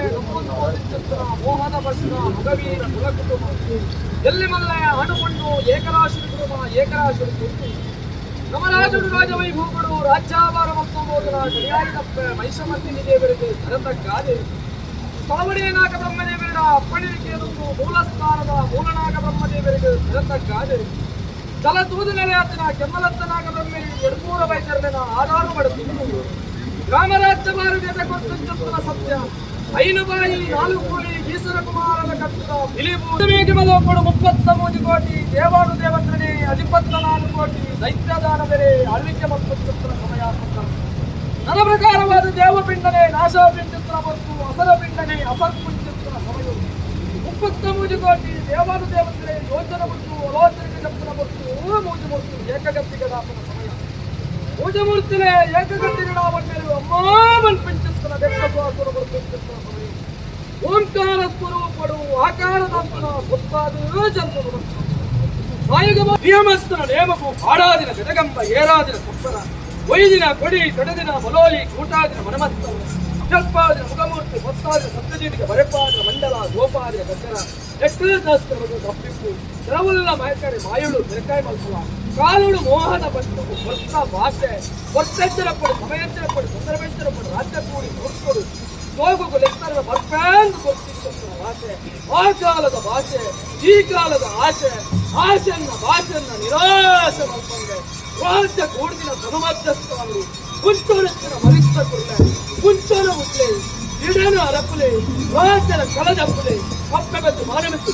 ನಮ್ಮೊಂದು ಚಿತ್ರ ಮೋಹನ ಭಸ್ಮ ಮಗವೀರ ಕುಲಕುಟುಂಬ ಎಲ್ಲಿ ಮಲ್ಲಯ ಹಣುಕೊಂಡು ಏಕರಾಶಿ ಕುಟುಂಬ ಏಕರಾಶಿ ಕುಟುಂಬ ನಮರಾಜರು ರಾಜವೈಭವಗಳು ರಾಜ್ಯಾಭಾರ ಮತ್ತು ಮೋದಲ ಗಡಿಯಾರಿದಪ್ಪ ಮೈಸಮರ್ತಿನಿ ದೇವರಿಗೆ ಭರತಕ್ಕಾದೆ ಸ್ಥಳವಡಿಯ ನಾಗ ಬ್ರಹ್ಮದೇವರ ಅಪ್ಪಣಿಕೆಯದೊಂದು ಮೂಲ ಸ್ಥಾನದ ಮೂಲನಾಗ ಬ್ರಹ್ಮದೇವರಿಗೆ ಭರತಕ್ಕಾದೆ ಜಲದೂದ ನೆಲೆಯಾತನ ಕೆಮ್ಮಲತ್ತ ನಾಗ ಬ್ರಹ್ಮರಿಗೆ ಎಡ್ಮೂರ ವೈದ್ಯರನ್ನ ಆಧಾರ ಮಾಡುತ್ತಿದ್ದು ರಾಮರಾಜ್ಯ ಭಾರತದ ಕೊಟ್ಟಂತಹ ಸತ್ಯ ಐನುಬಾಯಿ ನಾಲ್ಕು ಕೋಳಿ ಈಶ್ವರ ಕುಮಾರನ ಕಟ್ಟದ ಬಿಲಿಬೂಗೆ ಮಲೋಪಡು 33 ಕೋಟಿ ದೇವಾನು ದೇವತ್ರನೇ 14 ಕೋಟಿ ದೈತ್ಯದಾನ ಬೆಲೆ ಆಳ್ವಿಕೆ ಮತ್ತು ಸಮಯ ನನ್ನ ಪ್ರಕಾರವಾದ ದೇವಪಿಂಡನೆ ನಾಶಪಿಂಚಿತ್ರ ಮತ್ತು ಅಸರ ಪಿಂಡನೆ ಅಪರ್ಪುಂಚಿತ್ರ ಸಮಯ 33 ಕೋಟಿ ದೇವಾನು ದೇವತ್ರೇ ಯೋಚನ ಮತ್ತು ಅಲೋಚನೆಗೆ ಜಪ್ತನ ಮತ್ತು ಮೂಜಮೂರ್ತಿ ಏಕಗತಿಗದಾಪನ ಸಮಯ ಮೂಜಮೂರ್ತಿನೇ ಏಕಗತಿಗಡಾವನ್ನೇರು ಅಮ್ಮಾಮನ್ ಪಿಂಚಿತ್ರನ ಬೆಕ್ಕಸ್ವಾಸುರ ಪಂಚಿತ್ರ ಸಮಯ ಓಂಕಾರ ಸ್ವರೂಪಡು ಆಕಾರದಂತನ ಗೊತ್ತಾದ ಜನ್ಮ ನಿಯಮಸ್ಥನ ನೇಮಕು ಹಾಡಾದಿನ ಗದಗಂಬ ಏರಾದಿನ ಕೊಪ್ಪರ ಒಯ್ದಿನ ಕೊಡಿ ತೊಡೆದಿನ ಮಲೋಲಿ ಕೂಟಾದಿನ ಮನಮತ್ತ ಜಲ್ಪಾದಿನ ಮುಖಮೂರ್ತಿ ಹೊತ್ತಾದಿನ ಸಪ್ತಜೀವಿಗೆ ಬರೆಪಾದಿನ ಮಂಡಲ ಗೋಪಾದಿನ ಗದ್ದರ ಎಟ್ಟದಾಸ್ತ್ರವನ್ನು ತಪ್ಪಿಪ್ಪು ದ್ರವಲ್ಲ ಮಯಕಡೆ ಮಾಯುಳು ಬೆರಕಾಯಿ ಮಲ್ಪಲ ಕಾಲುಳು ಮೋಹದ ಬಂಧವು ಹೊಸ ಭಾಷೆ ವರ್ಷೆಚ್ಚರಪಡು ಸಮಯೆಚ್ಚರಪಡು ಸಂದರ್ಭೆಚ್ಚರಪಡು ರಾಜ್ಯ ಕೂಡಿ ನೋಡ್ಕೊಡು ಸೋಗುಗು ಲೆಕ್ಕರದ ಬರ್ಪೆಂದು ಗೊತ್ತಿದ್ದ ಭಾಷೆ ಆ ಕಾಲದ ಭಾಷೆ ಈ ಕಾಲದ ಆಶೆ ಆಶೆಯನ್ನ ಭಾಷೆಯನ್ನ ನಿರಾಶ ಮಲ್ಪಂಗೆ ರಾಜ್ಯ ಕೂಡಿನ ಧನುಮಧ್ಯಸ್ಥರು ಕುಂಚೋರಚ್ಚಿನ ಮರಿಷ್ಟ ಕುರುಳೆ ಕುಂಚೋರ ಮುಟ್ಲೆ ಇಡನ ಅರಪುಲೆ ರಾಜ್ಯದ ಕಲದಪ್ಪುಲೆ ಕಪ್ಪೆ ಬೆತ್ತು ಮಾನವೆತ್ತು